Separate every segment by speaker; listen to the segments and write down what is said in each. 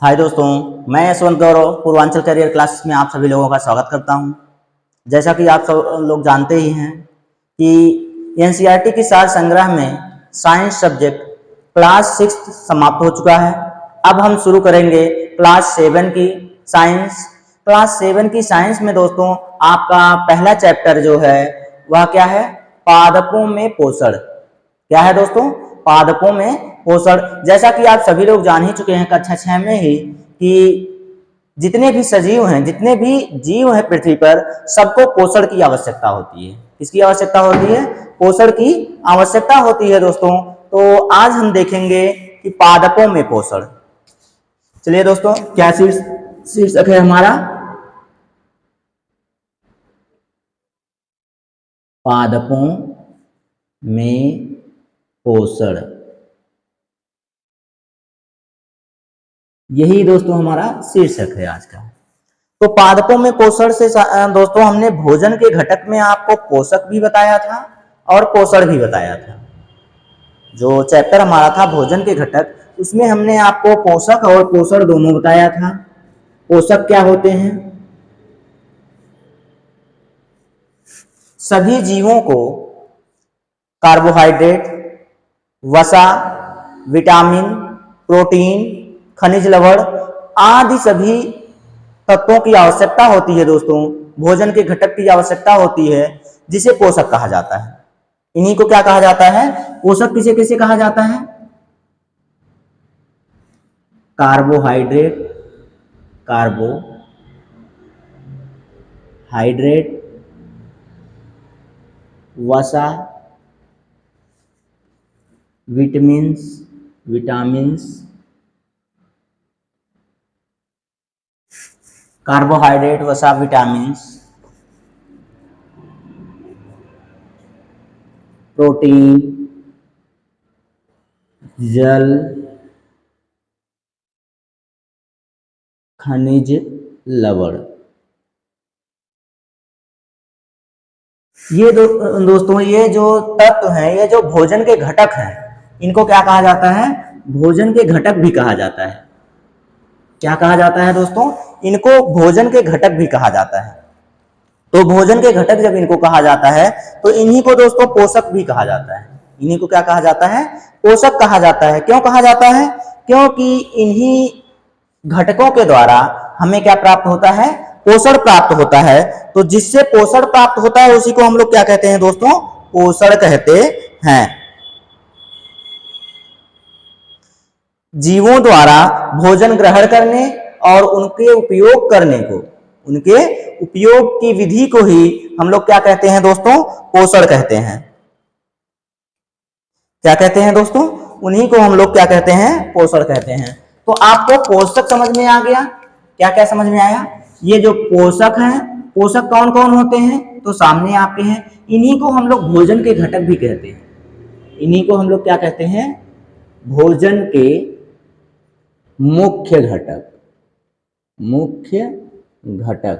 Speaker 1: हाय दोस्तों, मैं यशवंत गौरव Purvanchal career classes में आप सभी लोगों का स्वागत करता हूं। जैसा कि आप सब लोग जानते ही हैं कि एनसीईआरटी की सार संग्रह में साइंस सब्जेक्ट क्लास 6 समाप्त हो चुका है। अब हम शुरू करेंगे क्लास 7 की साइंस। क्लास 7 की साइंस में दोस्तों आपका पहला चैप्टर जो है वह क्या है? पादपों में पोषण। क्या है दोस्तों? पादपों में पोषण। जैसा कि आप सभी लोग जान ही चुके हैं कक्षा 6 में ही कि जितने भी सजीव हैं, जितने भी जीव हैं पृथ्वी पर, सबको पोषण की आवश्यकता होती है। किसकी आवश्यकता होती है? पोषण की आवश्यकता होती है दोस्तों। तो आज हम देखेंगे कि पादपों में पोषण। चलिए दोस्तों, क्या शीर्षक है हमारा? पादपों में पोषण। यही दोस्तों हमारा शीर्षक है आज का। तो पादपों में पोषण से दोस्तों हमने भोजन के घटक में आपको पोषक भी बताया था और पोषण भी बताया था। जो चैप्टर हमारा था भोजन के घटक, उसमें हमने आपको पोषक और पोषण दोनों बताया था। पोषक क्या होते हैं? सभी जीवों को कार्बोहाइड्रेट, वसा, विटामिन, प्रोटीन, खनिज लवण आदि सभी तत्वों की आवश्यकता होती है दोस्तों। भोजन के घटक की आवश्यकता होती है, जिसे पोषक कहा जाता है। इन्हीं को क्या कहा जाता है? पोषक किसे किसे कहा जाता है? कार्बोहाइड्रेट, कार्बोहाइड्रेट, वसा, विटामिन्स, कार्बोहाइड्रेट, वसा, विटामिन्स, प्रोटीन, जल, खनिज लवण। ये दोस्तों ये जो तत्व हैं, ये जो भोजन के घटक हैं, इनको क्या कहा जाता है? भोजन के घटक भी कहा जाता है। क्या कहा जाता है दोस्तों? इनको भोजन के घटक भी कहा जाता है। तो भोजन के घटक जब इनको कहा जाता है तो इन्हीं को दोस्तों पोषक भी कहा जाता है। इन्हीं को क्या कहा जाता है? पोषक कहा जाता है। क्यों कहा जाता है? क्योंकि इन्हीं घटकों के द्वारा हमें क्या प्राप्त होता है? पोषण प्राप्त होता है। तो जिससे पोषण प्राप्त होता है उसी को हम लोग क्या कहते हैं दोस्तों? पोषण कहते हैं। जीवों द्वारा भोजन ग्रहण करने और उनके उपयोग की विधि को ही हम लोग क्या कहते हैं दोस्तों? पोषण कहते हैं। क्या कहते हैं दोस्तों? उन्हीं को हम लोग क्या कहते हैं? पोषण कहते हैं। तो आपको पोषक समझ में आ गया? क्या क्या समझ में आया? ये जो पोषक हैं, पोषक कौन कौन होते हैं? तो सामने आपके हैं। इन्हीं को हम लोग भोजन के घटक भी कहते हैं। इन्हीं को हम लोग क्या कहते हैं? भोजन के मुख्य घटक।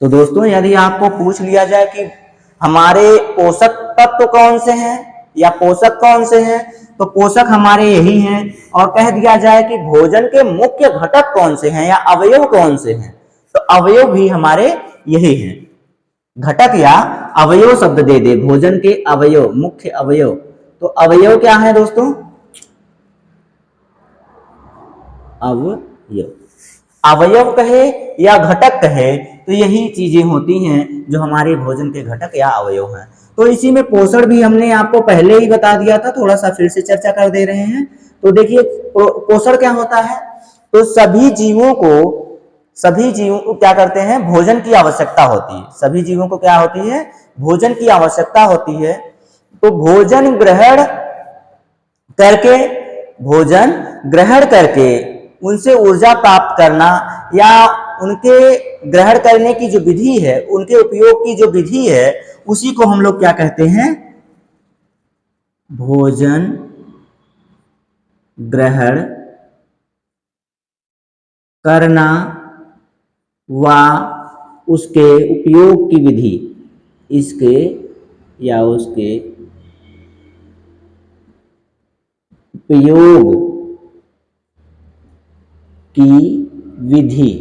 Speaker 1: तो दोस्तों यदि आपको पूछ लिया जाए कि हमारे पोषक तत्व कौन से हैं या पोषक कौन से हैं, तो पोषक हमारे यही हैं। और कह दिया जाए कि भोजन के मुख्य घटक कौन से हैं या अवयव कौन से हैं, तो अवयव भी हमारे यही हैं। घटक या अवयव शब्द दे दे, भोजन के अवयव, मुख्य अवयव। तो अवयव क्या है दोस्तों? अवयव, अवयव कहे या घटक कहे तो यही चीजें होती हैं जो हमारे भोजन के घटक या अवयव हैं। तो इसी में पोषण भी हमने आपको पहले ही बता दिया था, थोड़ा सा फिर से चर्चा कर दे रहे हैं। तो देखिए पोषण क्या होता है? तो सभी जीवों को क्या करते हैं? भोजन की आवश्यकता होती है। सभी जीवों को क्या होती है? भोजन की आवश्यकता होती है। तो भोजन ग्रहण करके उनसे ऊर्जा प्राप्त करना या उनके ग्रहण करने की जो विधि है, उनके उपयोग की जो विधि है, उसी को हम लोग क्या कहते हैं? भोजन ग्रहण करना व उसके उपयोग की विधि, इसके या उसके उपयोग की विधि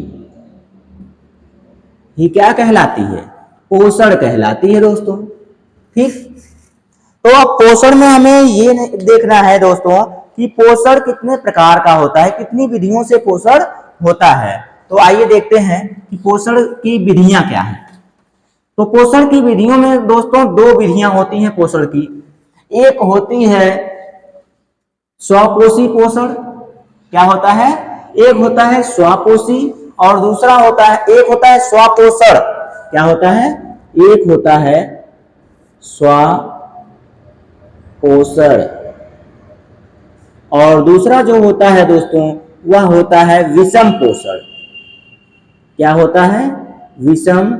Speaker 1: ही क्या कहलाती है? पोषण कहलाती है दोस्तों। ठीक, तो अब पोषण में हमें ये देखना है दोस्तों कि पोषण कितने प्रकार का होता है, कितनी विधियों से पोषण होता है। तो आइए देखते हैं कि पोषण की विधियां क्या हैं। तो पोषण की विधियों में दोस्तों दो विधियां होती हैं पोषण की। एक होती है स्वपोषी पोषण। क्या होता है? एक होता है स्वपोषी और दूसरा होता है, एक होता है स्वपोषण। क्या होता है? एक होता है स्वपोषण और दूसरा जो होता है दोस्तों वह होता है विषम पोषण। क्या होता है? विषम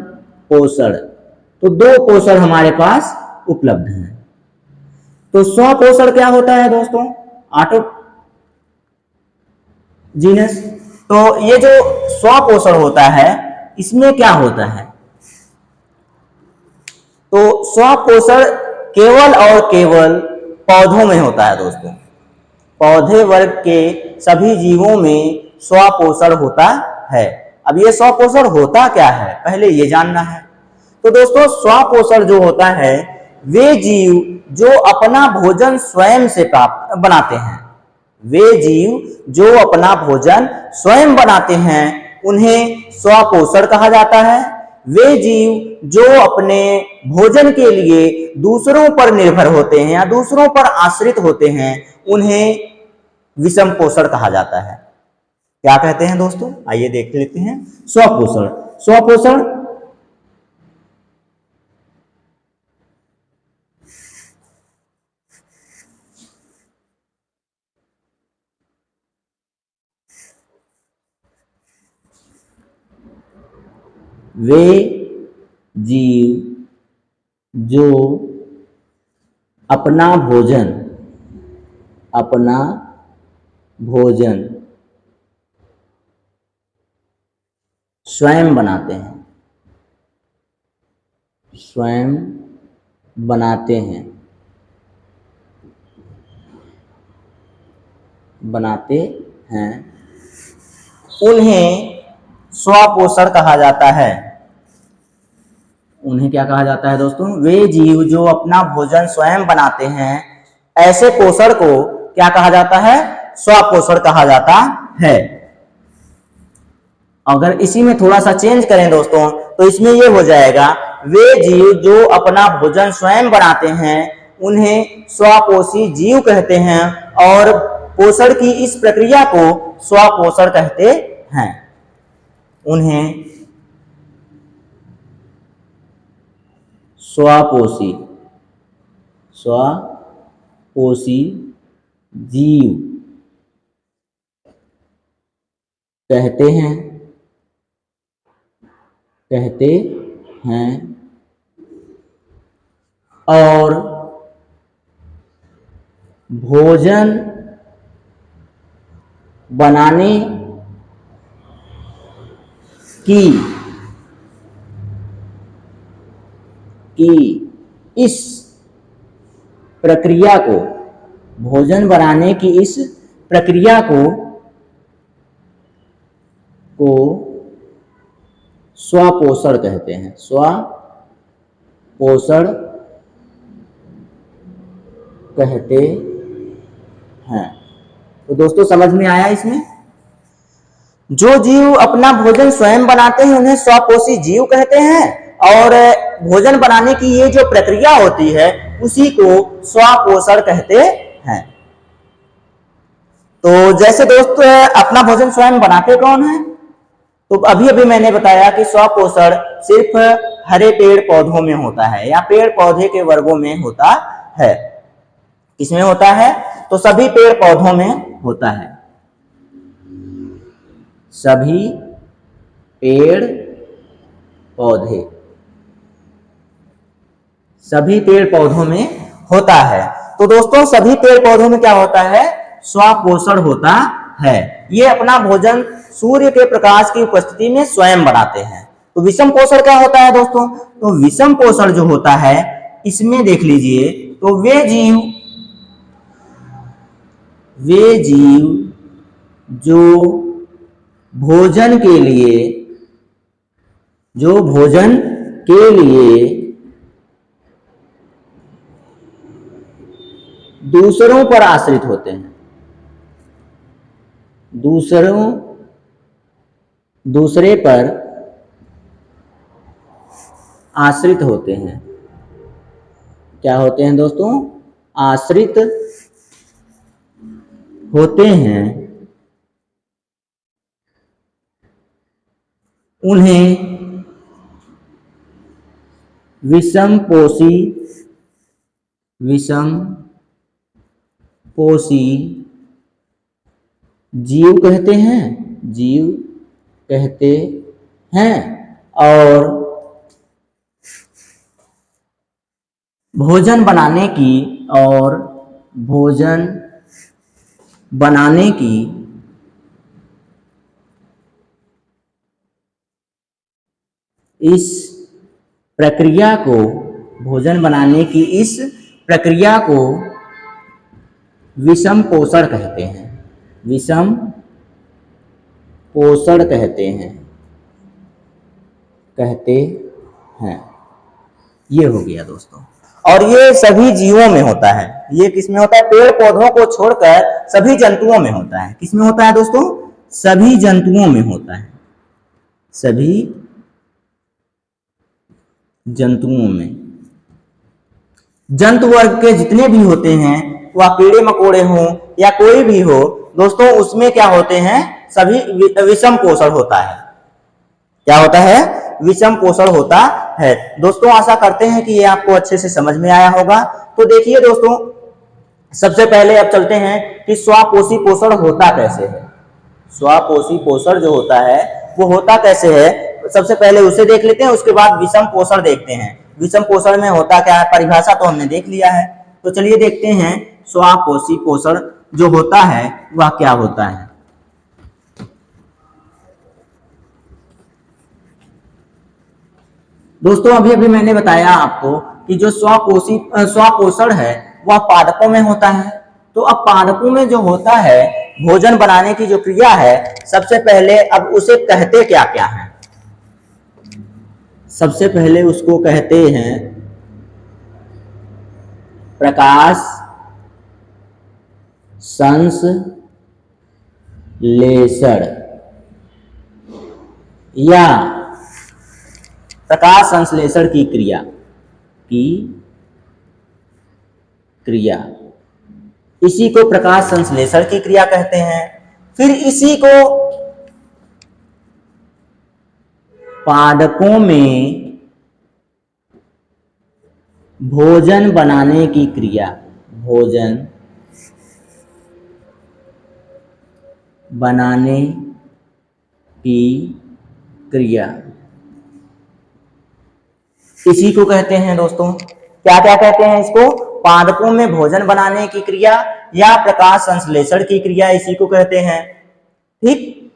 Speaker 1: पोषण। तो दो पोषण हमारे पास उपलब्ध हैं। तो स्वपोषण क्या होता है दोस्तों? ऑटोजीनस। तो ये जो स्वपोषण होता है इसमें क्या होता है? तो स्वपोषण केवल और केवल पौधों में होता है दोस्तों। पौधे वर्ग के सभी जीवों में स्वपोषण होता है। अब ये स्वपोषण होता क्या है पहले ये जानना है। तो दोस्तों स्वपोषण जो होता है वे जीव जो अपना भोजन स्वयं से प्राप्त बनाते हैं, वे जीव जो अपना भोजन स्वयं बनाते हैं उन्हें स्वपोषण कहा जाता है। वे जीव जो अपने भोजन के लिए दूसरों पर निर्भर होते हैं या दूसरों पर आश्रित होते हैं उन्हें विषम पोषण कहा जाता है। क्या कहते हैं दोस्तों? आइए देख लेते हैं। स्वपोषण, स्वपोषण वे जीव जो अपना भोजन स्वयं बनाते हैं, स्वयं बनाते हैं, उन्हें स्वपोषण कहा जाता है। उन्हें क्या कहा जाता है दोस्तों? वे जीव जो अपना भोजन स्वयं बनाते हैं ऐसे पोषण को क्या कहा जाता है? स्वपोषण कहा जाता है। अगर इसी में थोड़ा सा चेंज करें दोस्तों तो इसमें ये हो जाएगा वे जीव जो अपना भोजन स्वयं बनाते हैं उन्हें स्वपोषी जीव कहते हैं और पोषण की इस प्रक्रिया को स्वपोषण कहते हैं। उन्हें स्वपोषी जीव कहते हैं और भोजन बनाने की इस प्रक्रिया को, भोजन बनाने की इस प्रक्रिया को स्वपोषण कहते हैं। स्वपोषण कहते हैं। तो दोस्तों समझ में आया इसमें? जो जीव अपना भोजन स्वयं बनाते हैं उन्हें स्वपोषी जीव कहते हैं और भोजन बनाने की ये जो प्रक्रिया होती है उसी को स्वपोषण कहते हैं। तो जैसे दोस्त अपना भोजन स्वयं बनाते कौन है? तो अभी अभी मैंने बताया कि स्वपोषण सिर्फ हरे पेड़ पौधों में होता है या पेड़ पौधे के वर्गों में होता है। किसमें होता है? तो सभी पेड़ पौधों में होता है। सभी पेड़ पौधों में होता है। तो दोस्तों सभी पेड़ पौधों में क्या होता है? स्वपोषण होता है। ये अपना भोजन सूर्य के प्रकाश की उपस्थिति में स्वयं बनाते हैं। तो विषम पोषण क्या होता है दोस्तों? तो विषम पोषण जो होता है इसमें देख लीजिए तो वे जीव जो भोजन के लिए, जो भोजन के लिए दूसरों पर आश्रित होते हैं, दूसरे पर आश्रित होते हैं। क्या होते हैं दोस्तों? आश्रित होते हैं। उन्हें विषमपोषी जीव कहते हैं, जीव कहते हैं। और भोजन बनाने की इस प्रक्रिया को, भोजन बनाने की इस प्रक्रिया को विषम पोषण कहते हैं, विषम पोषण कहते हैं। ये हो गया दोस्तों। और ये सभी जीवों में होता है। ये किसमें होता है? पेड़ पौधों को छोड़कर सभी जंतुओं में होता है। किसमें होता है दोस्तों? सभी जंतुओं में होता है, सभी जंतुओं में। जंतु वर्ग के जितने भी होते हैं, वह कीड़े मकोड़े हों या कोई भी हो दोस्तों, उसमें क्या होते हैं? सभी विषम पोषण होता है। क्या होता है? विषम पोषण होता है। दोस्तों आशा करते हैं कि ये आपको अच्छे से समझ में आया होगा। तो देखिए दोस्तों, सबसे पहले अब चलते हैं कि स्वपोषी पोषण होता कैसे है। स्वपोषी पोषण जो होता है वो होता कैसे है, सबसे पहले उसे देख लेते हैं, उसके बाद विषम पोषण देखते हैं। विषम पोषण में होता क्या है, परिभाषा तो हमने देख लिया है। तो चलिए देखते हैं स्वपोषी पोषण जो होता है वह क्या होता है। दोस्तों अभी अभी मैंने बताया आपको कि जो स्वपोषण है वह पादपों में होता है। तो अब पादपों में जो होता है भोजन बनाने की जो क्रिया है, सबसे पहले अब उसे कहते क्या क्या है? सबसे पहले उसको कहते हैं प्रकाश संश्लेषण या प्रकाश संश्लेषण की क्रिया, इसी को प्रकाश संश्लेषण की क्रिया कहते हैं। फिर इसी को पादपों में भोजन बनाने की क्रिया, भोजन बनाने की क्रिया, इसी को कहते हैं दोस्तों। क्या क्या कहते हैं इसको? पादपों में भोजन बनाने की क्रिया या प्रकाश संश्लेषण की क्रिया, इसी को कहते हैं। ठीक,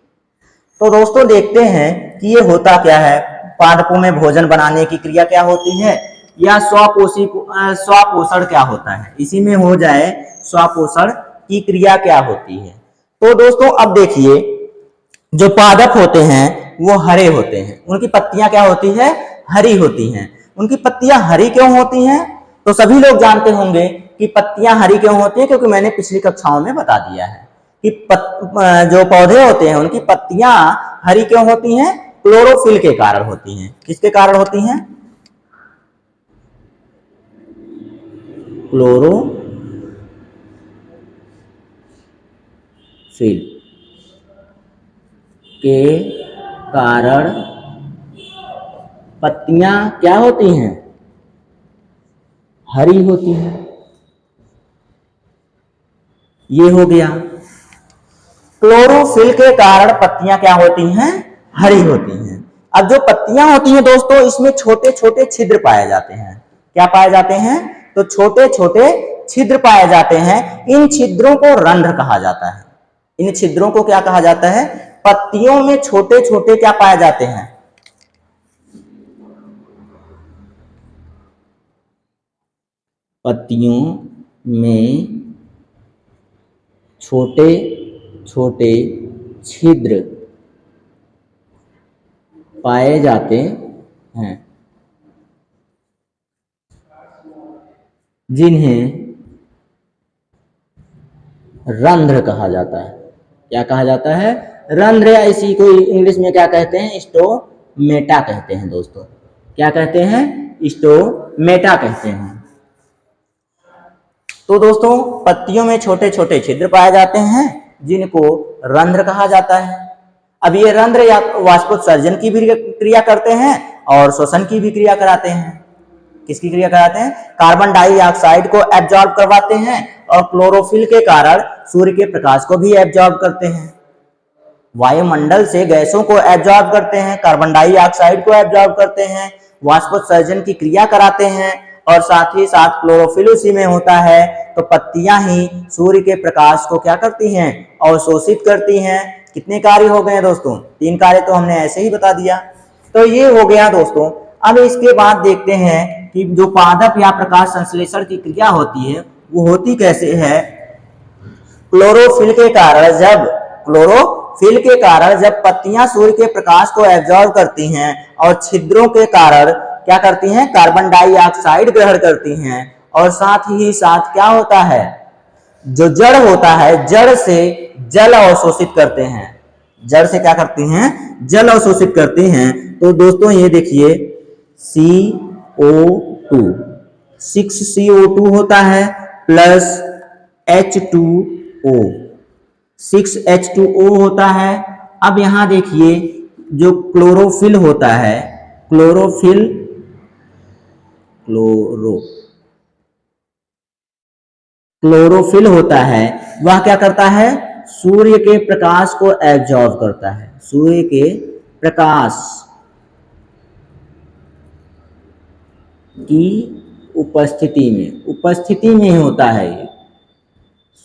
Speaker 1: तो दोस्तों देखते हैं कि ये होता क्या है। पादपों में भोजन बनाने की क्रिया क्या होती है या स्वपोषण क्या होता है, इसी में हो जाए स्वपोषण की क्रिया क्या होती है। तो दोस्तों अब देखिए, जो पादप होते हैं वो हरे होते हैं, उनकी पत्तियां क्या होती है? हरी होती हैं। उनकी पत्तियां हरी क्यों होती हैं? तो सभी लोग जानते होंगे कि पत्तियां हरी क्यों होती हैं, क्योंकि मैंने पिछली कक्षाओं में बता दिया है कि जो पौधे होते हैं उनकी पत्तियां हरी क्यों होती हैं? क्लोरोफिल के कारण होती हैं। किसके कारण होती हैं? क्लोरोफिल के कारण पत्तियां क्या होती हैं? हरी होती हैं। ये हो गया। क्लोरोफिल के कारण पत्तियां क्या होती हैं? हरी होती हैं। अब जो पत्तियां होती हैं दोस्तों, इसमें छोटे छोटे छिद्र पाए जाते हैं। क्या पाए जाते हैं? तो छोटे छोटे छिद्र पाए जाते हैं। इन छिद्रों को रंध्र कहा जाता है। इन छिद्रों को क्या कहा जाता है? पत्तियों में छोटे छोटे क्या पाए जाते हैं? पत्तियों में छोटे छोटे छिद्र पाए जाते हैं जिन्हें रंध्र कहा जाता है। क्या कहा जाता है? रंध्र, या इसी को इंग्लिश में क्या कहते हैं? स्टोमेटा कहते हैं दोस्तों। क्या कहते हैं? स्टोमेटा कहते हैं। तो दोस्तों पत्तियों में छोटे छोटे छिद्र पाए जाते हैं जिनको रंध्र कहा जाता है। अब ये रंध्र या वाष्पोत्सर्जन की भी क्रिया करते हैं और श्वसन की भी क्रिया कराते हैं। किसकी क्रिया कराते हैं? कार्बन डाइऑक्साइड को एब्जॉर्ब करवाते हैं और क्लोरोफिल के कारण सूर्य के प्रकाश को भी एब्जॉर्ब करते हैं। वायुमंडल से गैसों को एब्जॉर्ब करते हैं, कार्बन डाइऑक्साइड को एब्जॉर्ब करते हैं, वाष्पोत्सर्जन की क्रिया कराते हैं और साथ ही साथ क्लोरोफिल उसी में होता है। तो पत्तियां ही सूर्य के प्रकाश को क्या करती हैं? अवशोषित करती हैं। कितने कार्य हो गए दोस्तों? 3 कार्य तो हमने ऐसे ही बता दिया। तो ये हो गया दोस्तों। अब इसके बाद देखते हैं कि जो पादप या प्रकाश संश्लेषण की क्रिया होती है वो होती कैसे है। क्लोरोफिल के कारण जब पत्तियां सूर्य के प्रकाश को एब्जॉर्ब करती हैं और छिद्रों के कारण क्या करती हैं? कार्बन डाइऑक्साइड ग्रहण करती हैं और साथ ही साथ क्या होता है? जो जड़ होता है, जड़ से जल अवशोषित करते हैं। जड़ से क्या करती हैं? जल अवशोषित करती हैं। तो दोस्तों ये देखिए CO2 6CO2 होता है प्लस H2O 6H2O होता है। अब यहां देखिए जो क्लोरोफिल होता है, क्लोरोफिल होता है, वह क्या करता है? सूर्य के प्रकाश को एब्जॉर्ब करता है। सूर्य के प्रकाश की उपस्थिति में ही होता है ये,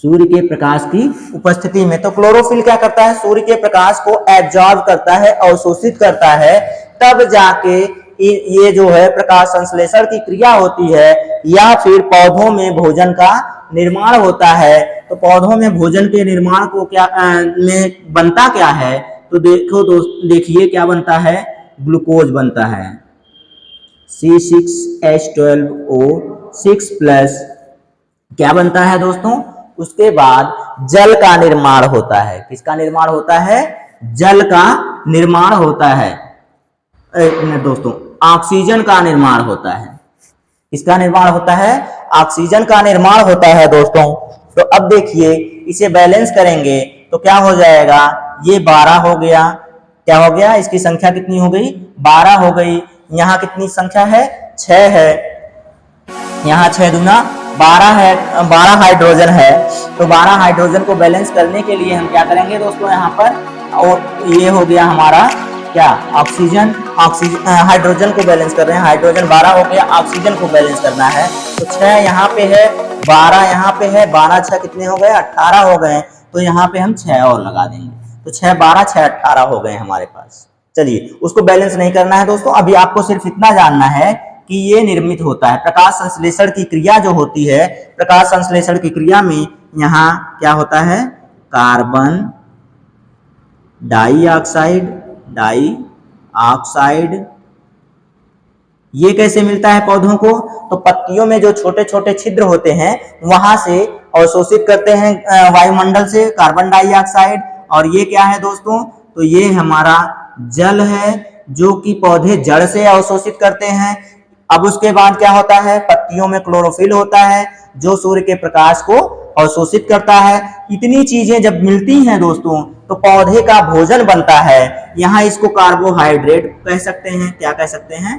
Speaker 1: सूर्य के प्रकाश की उपस्थिति में। तो क्लोरोफिल क्या करता है? सूर्य के प्रकाश को एब्जॉर्ब करता है, अवशोषित करता है, तब जाके ये जो है प्रकाश संश्लेषण की क्रिया होती है या फिर पौधों में भोजन का निर्माण होता है। तो पौधों में भोजन के निर्माण को क्या में बनता क्या है? तो देखिए क्या बनता है? ग्लूकोज बनता है। C6H12O6 प्लस क्या बनता है दोस्तों? उसके बाद जल का निर्माण होता है। किसका निर्माण होता है? जल का निर्माण होता है। दोस्तों ऑक्सीजन का निर्माण होता है। किसका निर्माण होता है? ऑक्सीजन का निर्माण होता है दोस्तों। तो अब देखिए इसे बैलेंस करेंगे तो क्या हो जाएगा? ये 12 हो गया। क्या हो गया? इसकी संख्या कितनी हो गई? 12 हो गई। यहाँ कितनी संख्या है? 6 है। यहाँ 6 दूना 12 है, 12 हाइड्रोजन है। तो 12 हाइड्रोजन को बैलेंस करने के लिए हम क्या करेंगे दोस्तों? यहाँ पर और ये हो गया हमारा क्या? ऑक्सीजन हाइड्रोजन को बैलेंस कर रहे हैं। हाइड्रोजन 12 हो गया, ऑक्सीजन को बैलेंस करना है। तो 6 यहाँ पे है, 12 यहाँ पे है, 12 6 कितने हो गए? 18 हो गए। तो यहाँ पे हम 6 और लगा देंगे। तो 6 12 6 18 हो गए हमारे पास। चलिए उसको बैलेंस नहीं करना है दोस्तों। अभी आपको सिर्फ इतना जानना है कि ये निर्मित होता है। प्रकाश संश्लेषण की क्रिया जो होती है, प्रकाश संश्लेषण की क्रिया में यहाँ क्या होता है? कार्बन डाइऑक्साइड ये कैसे मिलता है पौधों को? तो पत्तियों में जो छोटे छोटे छिद्र होते हैं वहां से अवशोषित करते हैं वायुमंडल से कार्बन डाइऑक्साइड। और ये क्या है दोस्तों? तो ये हमारा जल है जो कि पौधे जड़ से अवशोषित करते हैं। अब उसके बाद क्या होता है? पत्तियों में क्लोरोफिल होता है जो सूर्य के प्रकाश को अवशोषित करता है। इतनी चीजें जब मिलती हैं दोस्तों तो पौधे का भोजन बनता है। यहाँ इसको कार्बोहाइड्रेट कह सकते हैं। क्या कह सकते हैं?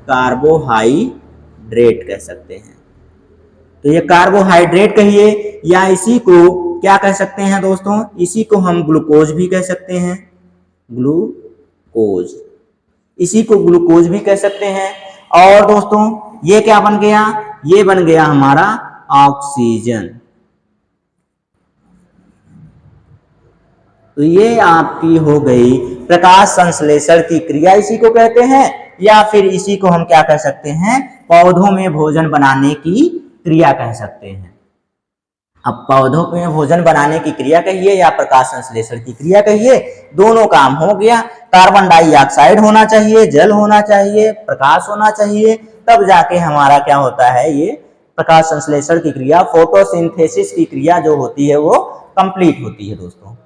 Speaker 1: कार्बोहाइड्रेट कह सकते हैं। तो ये कार्बोहाइड्रेट कहिए या इसी को क्या कह सकते हैं दोस्तों? इसी को हम ग्लूकोज भी कह सकते हैं। ग्लूकोज, इसी को ग्लूकोज भी कह सकते हैं। और दोस्तों ये क्या बन गया? ये बन गया हमारा ऑक्सीजन। तो ये आपकी हो गई प्रकाश संश्लेषण की क्रिया, इसी को कहते हैं। या फिर इसी को हम क्या कह सकते हैं? पौधों में भोजन बनाने की क्रिया कह सकते हैं। अब पौधों में भोजन बनाने की क्रिया कहिए या प्रकाश संश्लेषण की क्रिया कहिए, दोनों काम हो गया। कार्बन डाइऑक्साइड होना चाहिए, जल होना चाहिए, प्रकाश होना चाहिए, तब जाके हमारा क्या होता है, ये प्रकाश संश्लेषण की क्रिया, फोटोसिंथेसिस की क्रिया जो होती है वो कंप्लीट होती है दोस्तों।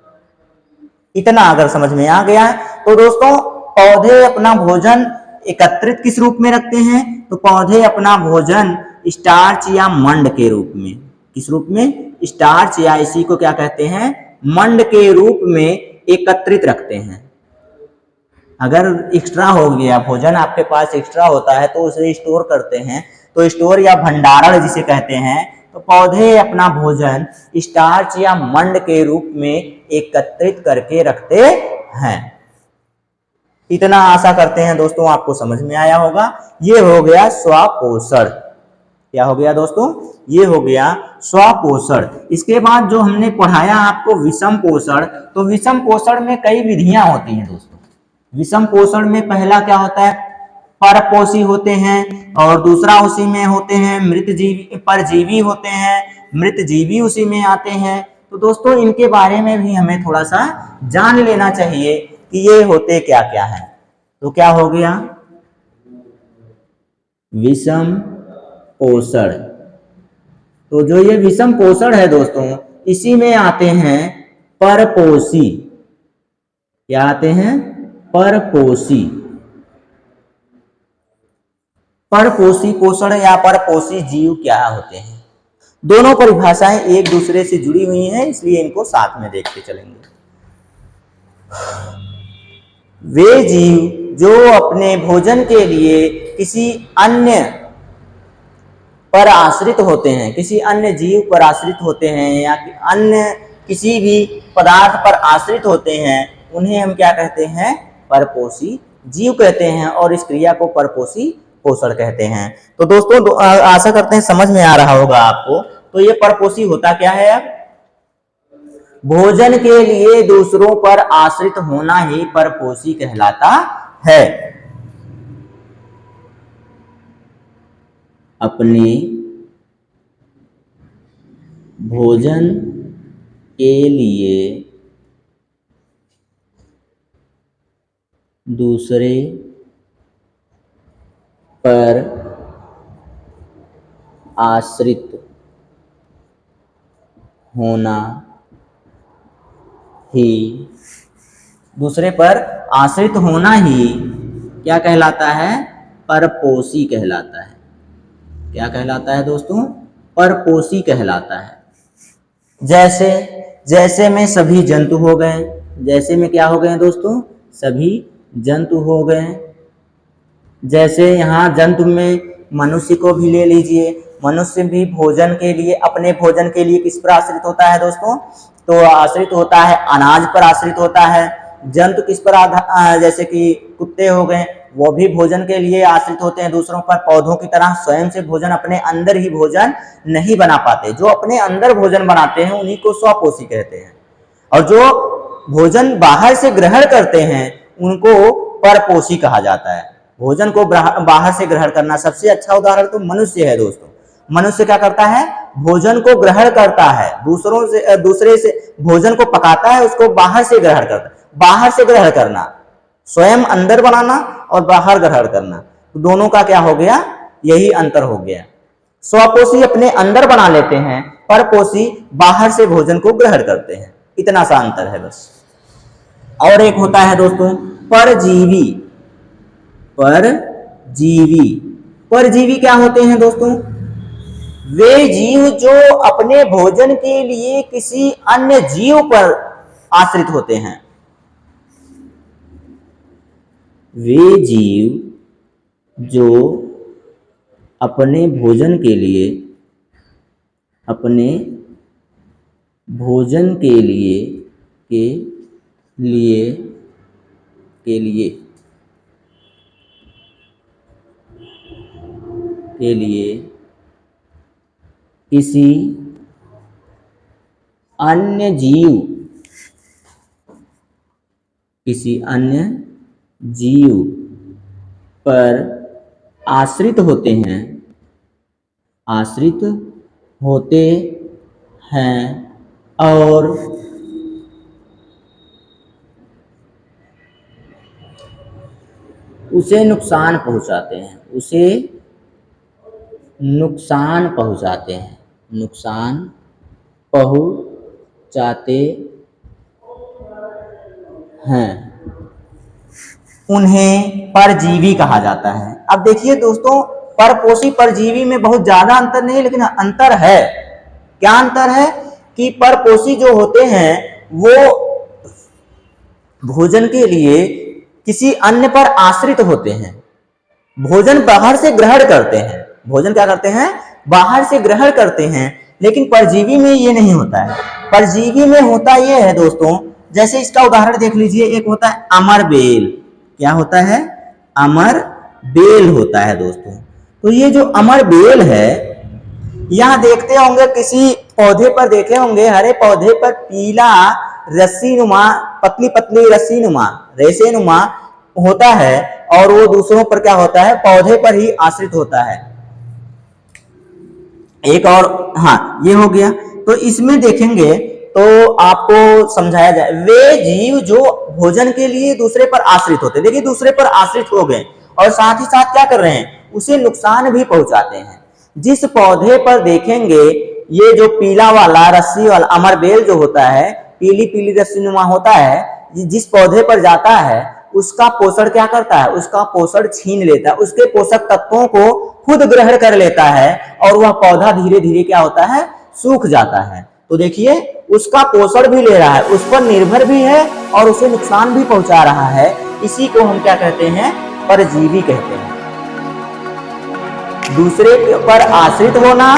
Speaker 1: इतना अगर समझ में आ गया तो दोस्तों, पौधे अपना भोजन एकत्रित किस रूप में रखते हैं, तो पौधे अपना भोजन स्टार्च या मंड के रूप में, किस रूप में, स्टार्च या इसी को क्या कहते हैं, मंड के रूप में एकत्रित रखते हैं। अगर एक्स्ट्रा हो गया भोजन आपके पास एक्स्ट्रा होता है तो उसे स्टोर करते हैं, तो स्टोर या भंडारण जिसे कहते हैं, तो पौधे अपना भोजन स्टार्च या मंड के रूप में एकत्रित करके रखते हैं। इतना आशा करते हैं दोस्तों आपको समझ में आया होगा। ये हो गया स्वपोषण। क्या हो गया दोस्तों, ये हो गया स्वपोषण। इसके बाद जो हमने पढ़ाया आपको विषम पोषण, तो विषम पोषण में कई विधियां होती हैं दोस्तों। विषम पोषण में पहला क्या होता है, परपोषी होते हैं, और दूसरा उसी में होते हैं मृतजीवी, परजीवी होते हैं, मृतजीवी उसी में आते हैं। तो दोस्तों इनके बारे में भी हमें थोड़ा सा जान लेना चाहिए कि ये होते क्या क्या है। तो क्या हो गया, विषम पोषण। तो जो ये विषम पोषण है दोस्तों, इसी में आते हैं परपोषी। क्या आते हैं, परपोषी। परपोषी पोषण या परपोषी जीव क्या होते हैं, दोनों परिभाषाएं एक दूसरे से जुड़ी हुई हैं, इसलिए इनको साथ में देखते चलेंगे। वे जीव जो अपने भोजन के लिए किसी अन्य पर आश्रित होते हैं, किसी अन्य जीव पर आश्रित होते हैं, या अन्य किसी भी पदार्थ पर आश्रित होते हैं, उन्हें हम क्या कहते हैं, परपोषी जीव कहते हैं, और इस क्रिया को परपोषी पोषण कहते हैं। तो दोस्तों आशा करते हैं समझ में आ रहा होगा आपको। तो ये परपोषी होता क्या है, अब भोजन के लिए दूसरों पर आश्रित होना ही परपोषी कहलाता है। अपने भोजन के लिए दूसरे पर आश्रित होना ही, दूसरे पर आश्रित होना ही क्या कहलाता है, परपोषी कहलाता है। क्या कहलाता है दोस्तों, परपोषी कहलाता है। जैसे जैसे में सभी जंतु हो गए, जैसे में क्या हो गए दोस्तों, सभी जंतु हो गए। जैसे यहाँ जंतु में मनुष्य को भी ले लीजिए, मनुष्य भी भोजन के लिए, अपने भोजन के लिए किस पर आश्रित होता है दोस्तों, तो आश्रित होता है अनाज पर आश्रित होता है। जंतु किस पर जैसे कि कुत्ते हो गए, वो भी भोजन के लिए आश्रित होते हैं दूसरों पर। पौधों की तरह स्वयं से भोजन अपने अंदर ही भोजन नहीं बना पाते, जो अपने अंदर भोजन बनाते हैं उन्हीं को स्वपोषी कहते हैं, और जो भोजन बाहर से ग्रहण करते हैं उनको परपोषी कहा जाता है। भोजन को बाहर से ग्रहण करना, सबसे अच्छा उदाहरण तो मनुष्य है दोस्तों। मनुष्य क्या करता है, भोजन को ग्रहण करता है, दूसरे से भोजन को पकाता है, उसको बाहर से ग्रहण करता है। बाहर से ग्रहण करना, स्वयं अंदर बनाना और बाहर ग्रहण करना, तो दोनों का क्या हो गया, यही अंतर हो गया। स्वपोषी अपने अंदर बना लेते हैं, परपोषी बाहर से भोजन को ग्रहण करते हैं। इतना सा अंतर है बस। और एक होता है दोस्तों परजीवी। परजीवी, परजीवी क्या होते हैं दोस्तों, वे जीव जो अपने भोजन के लिए किसी अन्य जीव पर आश्रित होते हैं। वे जीव जो अपने भोजन के लिए, अपने भोजन के लिए के लिए किसी अन्य जीव पर आश्रित होते हैं, हैं और उसे नुकसान पहुंचाते हैं, उसे नुकसान पहुंचाते हैं, नुकसान पहुंचाते हैं, उन्हें परजीवी कहा जाता है। अब देखिए दोस्तों, परपोषी परजीवी में बहुत ज्यादा अंतर नहीं, लेकिन अंतर है। क्या अंतर है कि परपोषी जो होते हैं वो भोजन के लिए किसी अन्य पर आश्रित होते हैं, भोजन बाहर से ग्रहण करते हैं, भोजन क्या करते हैं, बाहर से ग्रहण करते हैं। लेकिन परजीवी में ये नहीं होता है। परजीवी में होता ये है दोस्तों, जैसे इसका उदाहरण देख लीजिए, एक होता है अमर बेल। क्या होता है? अमर बेल होता है दोस्तों। तो ये जो अमर बेल है, यहाँ देखते होंगे किसी पौधे पर, देखे होंगे हरे पौधे पर पीला रस्सी नुमा, पतली पतली रस्सी नुमा, रेशे नुमा होता है, और वो दूसरों पर क्या होता है, पौधे पर ही आश्रित होता है। एक और, हाँ ये हो गया। तो इसमें देखेंगे तो आपको समझाया जाए, वे जीव जो भोजन के लिए दूसरे पर आश्रित होते हैं, देखिए दूसरे पर आश्रित हो गए और साथ ही साथ क्या कर रहे हैं, उसे नुकसान भी पहुंचाते हैं। जिस पौधे पर देखेंगे ये जो पीला वाला रस्सी वाला अमर बेल जो होता है, पीली पीली रस्सी नुमा होता है, जिस पौधे पर जाता है उसका पोषण क्या करता है, उसका पोषण छीन लेता है, उसके पोषक तत्वों को खुद ग्रहण कर लेता है और वह पौधा धीरे धीरे क्या होता है, सूख जाता है। तो देखिए उसका पोषण भी ले रहा है, उस पर निर्भर भी है और उसे नुकसान भी पहुंचा रहा है। इसी को हम क्या कहते हैं, परजीवी कहते हैं। दूसरे पर आश्रित होना,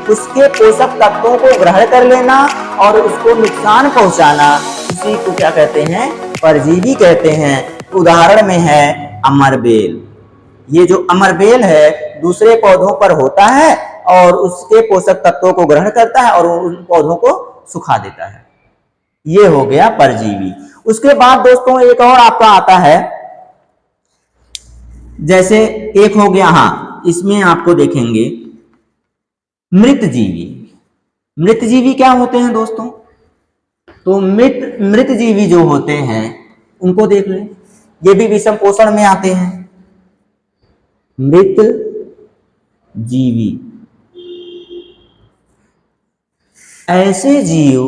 Speaker 1: उसके पोषक तत्वों को ग्रहण कर लेना और उसको नुकसान पहुंचाना, इसी को क्या कहते हैं, परजीवी कहते हैं। उदाहरण में है अमरबेल। ये जो अमरबेल है दूसरे पौधों पर होता है और उसके पोषक तत्वों को ग्रहण करता है और उन पौधों को सुखा देता है। ये हो गया परजीवी। उसके बाद दोस्तों एक और आपका आता है, जैसे एक हो गया, हाँ इसमें आपको देखेंगे मृतजीवी। मृतजीवी क्या होते हैं दोस्तों? तो मृतजीवी जो होते हैं उनको देख लें, ये भी विषम पोषण में आते हैं। मृत जीवी ऐसे जीव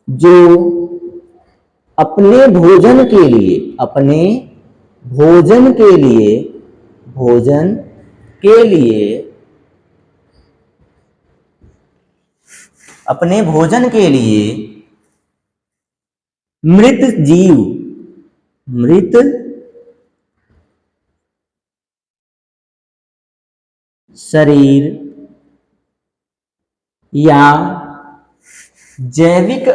Speaker 1: जो अपने भोजन के लिए अपने भोजन के मृत शरीर या जैविक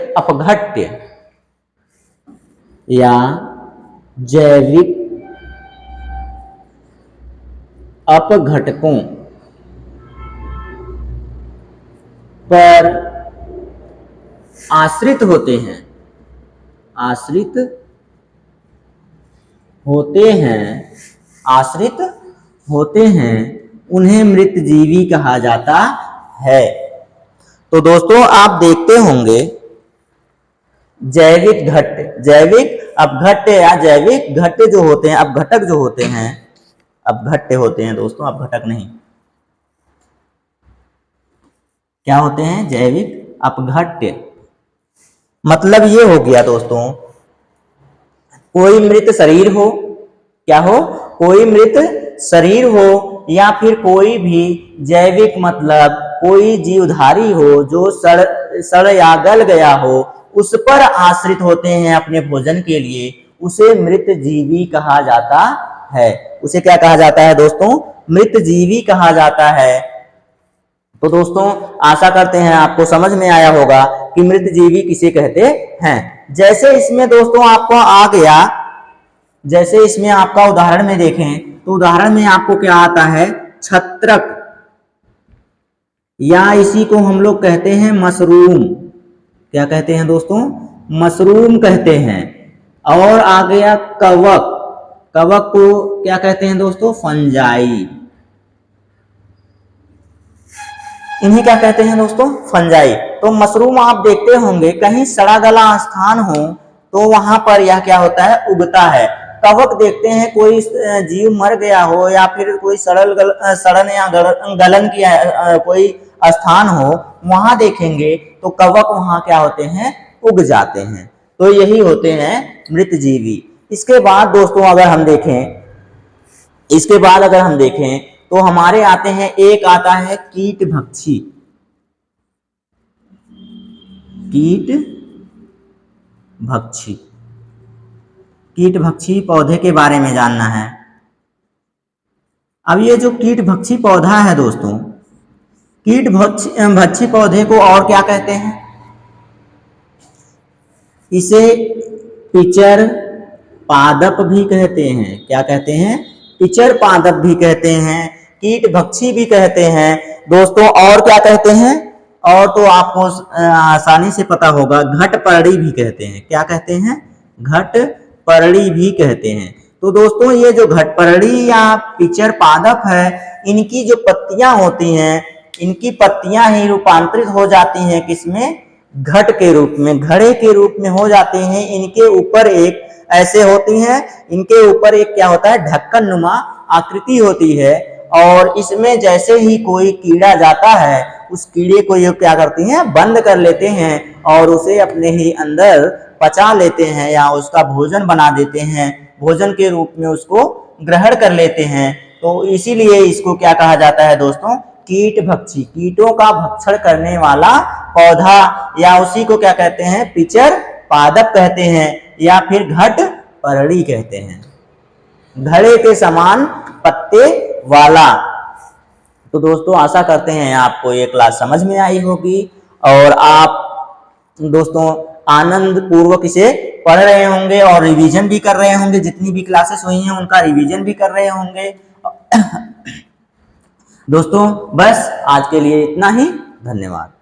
Speaker 1: अपघटकों पर आश्रित होते हैं, उन्हें मृतजीवी कहा जाता है। तो दोस्तों आप देखते होंगे जैविक अपघट्य या जैविक घट्य जो होते हैं, अपघटक जो होते हैं, अपघट्य होते हैं दोस्तों, अपघटक नहीं, क्या होते हैं, जैविक अपघट्य। मतलब ये हो गया दोस्तों, कोई मृत शरीर हो, क्या हो, कोई मृत शरीर हो या फिर कोई भी जैविक मतलब कोई जीवधारी हो जो सड़ या गल गया हो, उस पर आश्रित होते हैं अपने भोजन के लिए, उसे मृत जीवी कहा जाता है। उसे क्या कहा जाता है दोस्तों, मृत जीवी कहा जाता है। तो दोस्तों आशा करते हैं आपको समझ में आया होगा कि मृत जीवी किसे कहते हैं। जैसे इसमें दोस्तों आपको आ गया, जैसे इसमें आपका उदाहरण में देखें तो उदाहरण में आपको क्या आता है, छत्रक, या इसी को हम लोग कहते हैं मशरूम। क्या कहते हैं दोस्तों, मशरूम कहते हैं। और आ गया कवक, कवक को क्या कहते हैं दोस्तों? फंजाई। इन्हें क्या कहते हैं दोस्तों? फंजाई। तो मशरूम आप देखते होंगे कहीं सड़ा गला स्थान हो तो वहां पर यह क्या होता है? उगता है। कवक देखते हैं कोई जीव मर गया हो या फिर कोई सड़न या गलन की कोई स्थान हो, वहां देखेंगे तो कवक वहां क्या होते हैं? उग जाते हैं। तो यही होते हैं मृतजीवी। इसके बाद दोस्तों अगर हम देखें तो हमारे आते हैं, एक आता है कीटभक्षी। कीटभक्षी पौधे के बारे में जानना है। अब ये जो कीटभक्षी पौधा है दोस्तों, कीटभक्षी पौधे को और क्या कहते हैं? इसे पिचर पादप भी कहते हैं। क्या कहते हैं? पिचर पादप भी कहते हैं, कीटभक्षी भी कहते हैं दोस्तों। और क्या कहते हैं? और तो आपको आसानी से पता होगा, घटपर्णी भी कहते हैं। क्या कहते हैं? घटपर्णी भी कहते हैं। तो दोस्तों ये जो घटपर्णी या पिचर पादप है, इनकी जो पत्तियां होती हैं, इनकी पत्तियां ही रूपांतरित हो जाती हैं किसमें? घट के रूप में, घड़े के रूप में हो जाते हैं। इनके ऊपर एक ऐसे होती हैं, इनके ऊपर एक क्या होता है? ढक्कन नुमा आकृति होती है। और इसमें जैसे ही कोई कीड़ा जाता है, उस कीड़े को ये क्या करती हैं? बंद कर लेते हैं और उसे अपने ही अंदर पचा लेते हैं या उसका भोजन बना देते हैं, भोजन के रूप में उसको ग्रहण कर लेते हैं। तो इसीलिए इसको क्या कहा जाता है दोस्तों? कीटभक्षी। कीटों का भक्षण करने वाला पौधा, या उसी को क्या कहते हैं? पिचर पादप कहते हैं या फिर घटपर्णी कहते हैं, घड़े के समान पत्ते वाला। तो दोस्तों आशा करते हैं आपको ये क्लास समझ में आई होगी और आप दोस्तों आनंद पूर्वक इसे पढ़ रहे होंगे और रिवीजन भी कर रहे होंगे। जितनी भी क्लासेस हुई हैं उनका रिवीजन भी कर रहे होंगे। दोस्तों बस आज के लिए इतना ही। धन्यवाद।